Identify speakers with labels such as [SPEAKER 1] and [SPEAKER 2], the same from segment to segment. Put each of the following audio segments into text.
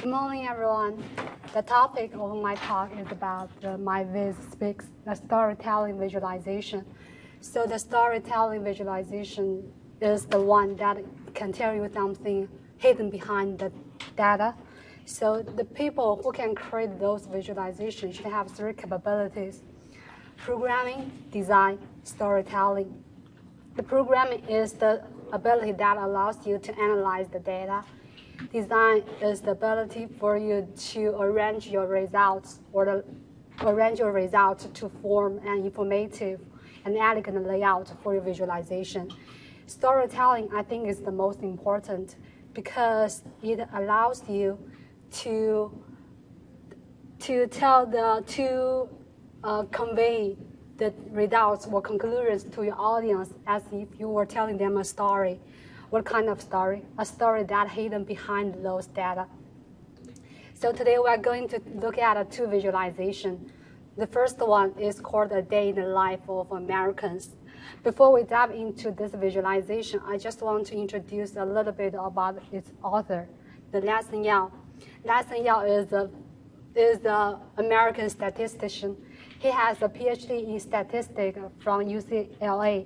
[SPEAKER 1] Good morning, everyone. The topic of my talk is about my Viz speaks the storytelling visualization. So the storytelling visualization is the one that can tell you something hidden behind the data. So the people who can create those visualizations should have three capabilities: programming, design, storytelling. The programming is the ability that allows you to analyze the data. Design is the ability for you to arrange your results to form an informative and elegant layout for your visualization. Storytelling, I think, is the most important because it allows you to convey the results or conclusions to your audience as if you were telling them a story. What kind of story? A story that hidden behind those data. So today we're going to look at two visualizations. The first one is called A Day in the Life of Americans. Before we dive into this visualization, I just want to introduce a little bit about its author, the Leslie Yao. Leslie Yao is an American statistician. He has a PhD in statistics from UCLA,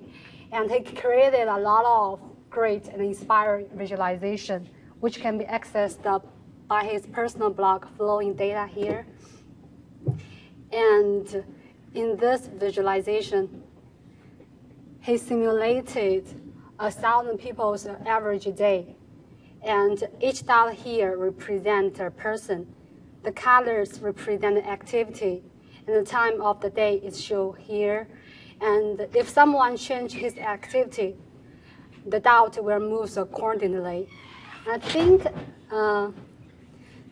[SPEAKER 1] and he created a lot of great and inspiring visualization, which can be accessed by his personal blog, Flowing Data here. And in this visualization, he simulated 1,000 people's average day. And each dot here represents a person. The colors represent activity, and the time of the day is shown here. And if someone changes his activity, the dot will move accordingly. I think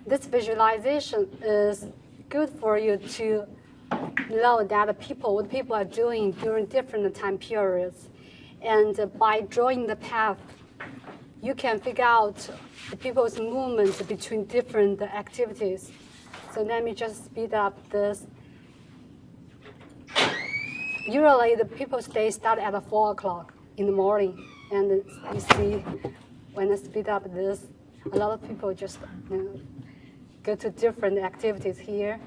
[SPEAKER 1] this visualization is good for you to know that what people are doing during different time periods. And by drawing the path, you can figure out the people's movements between different activities. So let me just speed up this. Usually the people's day start at 4 o'clock in the morning. And you see, when I speed up this, a lot of people just go to different activities here.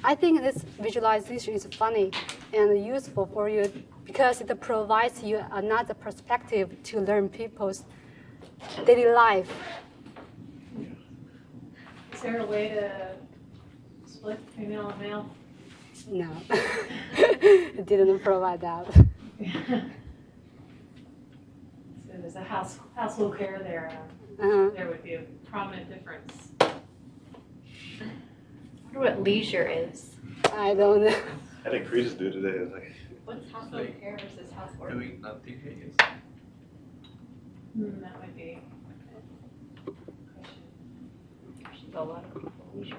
[SPEAKER 1] I think this visualization is funny and useful for you because it provides you another perspective to learn people's daily life.
[SPEAKER 2] Is there a way to split female and male?
[SPEAKER 1] No, it didn't provide that.
[SPEAKER 2] So there's a household care there. There would be a prominent difference.
[SPEAKER 3] I wonder what leisure is.
[SPEAKER 1] I don't know.
[SPEAKER 4] I think Chris do today. It's like,
[SPEAKER 3] What's household care versus housework?
[SPEAKER 5] Doing nothing, I guess.
[SPEAKER 2] That would be a question.
[SPEAKER 3] A lot of people leisure.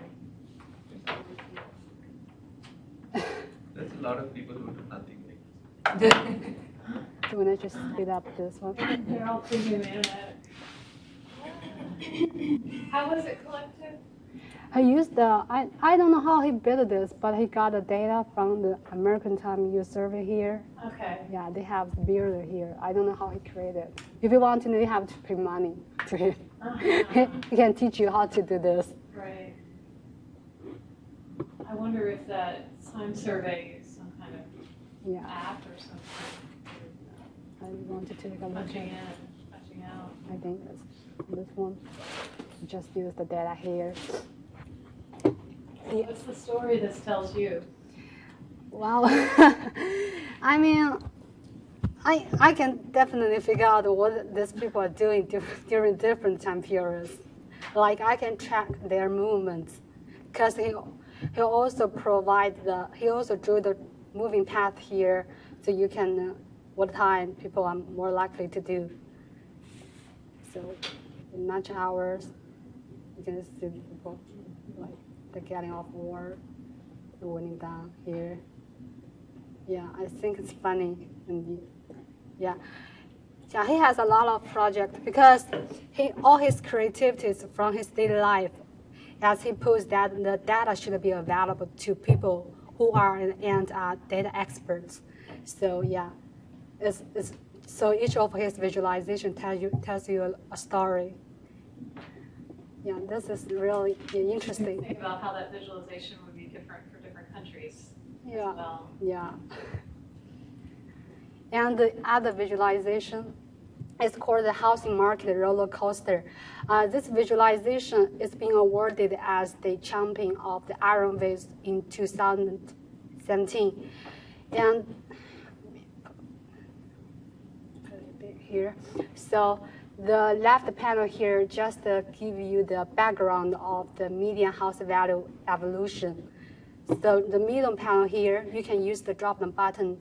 [SPEAKER 5] There's a lot of people who do nothing.
[SPEAKER 1] Do you want to just speed up this one?
[SPEAKER 2] They're all thinking the internet. How was it collected?
[SPEAKER 1] I used I don't know how he built this, but he got the data from the American Time Use Survey here.
[SPEAKER 2] Okay.
[SPEAKER 1] Yeah, they have the builder here. I don't know how he created it. If you want to know, you have to pay money to him. He can teach you how to do this.
[SPEAKER 2] Right. I wonder if that time survey is some kind of app or something.
[SPEAKER 1] I want to take a look
[SPEAKER 2] Punching
[SPEAKER 1] at
[SPEAKER 2] in and punching out.
[SPEAKER 1] I think it's this one. Just use the data here.
[SPEAKER 2] What's the story this tells you?
[SPEAKER 1] Wow. I mean, I can definitely figure out what these people are doing during different time periods. Like I can track their movements because he also he also drew the moving path here so you can know what time people are more likely to do. So in lunch hours, you can see people like they're getting off work, they're winding down here. Yeah, I think it's funny. And yeah, he has a lot of projects because all his creativity is from his daily life. As he puts that the data should be available to people who are and are data experts. So yeah, So each of his visualization tells you a story. Yeah, this is really interesting.
[SPEAKER 2] Think about how that visualization would be different for different countries
[SPEAKER 1] Yeah,
[SPEAKER 2] as well.
[SPEAKER 1] yeah. And the other visualization is called the housing market roller coaster. This visualization is being awarded as the champion of the Iron Waves in 2017. And put it a bit here. So the left panel here just give you the background of the median house value evolution. So the middle panel here, you can use the drop-down button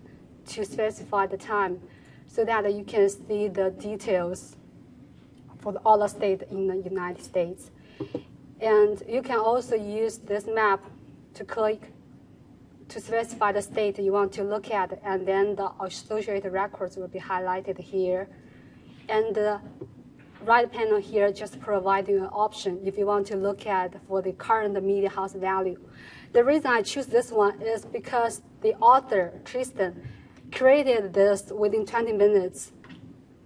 [SPEAKER 1] to specify the time so that you can see the details for all the states in the United States. And you can also use this map to click to specify the state you want to look at, and then the associated records will be highlighted here. And the right panel here just provides you an option if you want to look at for the current median house value. The reason I choose this one is because the author, Tristan, created this within 20 minutes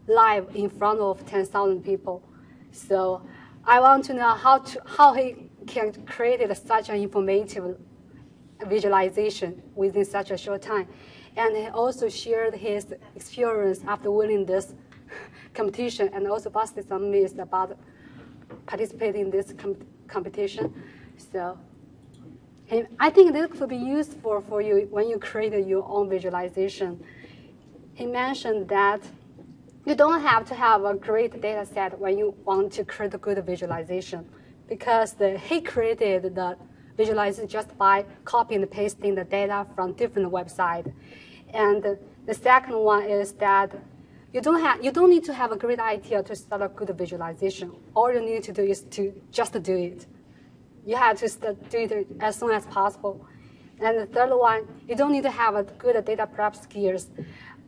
[SPEAKER 1] live in front of 10,000 people. So I want to know how he can create such an informative visualization within such a short time. And he also shared his experience after winning this competition and also busted some myths about participating in this competition. So I think this could be useful for you when you create your own visualization. He mentioned that you don't have to have a great data set when you want to create a good visualization, because he created the visualization just by copying and pasting the data from different websites. And the second one is that you don't need to have a great idea to start a good visualization. All you need to do is to just do it. You have to do it as soon as possible. And the third one, you don't need to have a good data prep skills.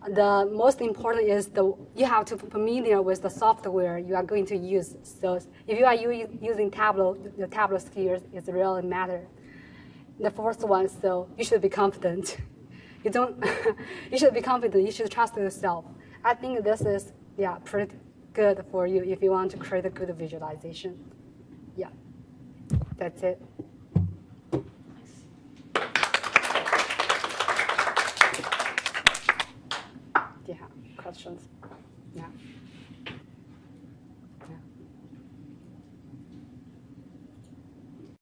[SPEAKER 1] The most important is you have to be familiar with the software you are going to use. So if you are using Tableau, the Tableau skills is really matter. The fourth one, so you should be confident. You should be confident. You should trust yourself. I think this is pretty good for you if you want to create a good visualization. Yeah, that's it.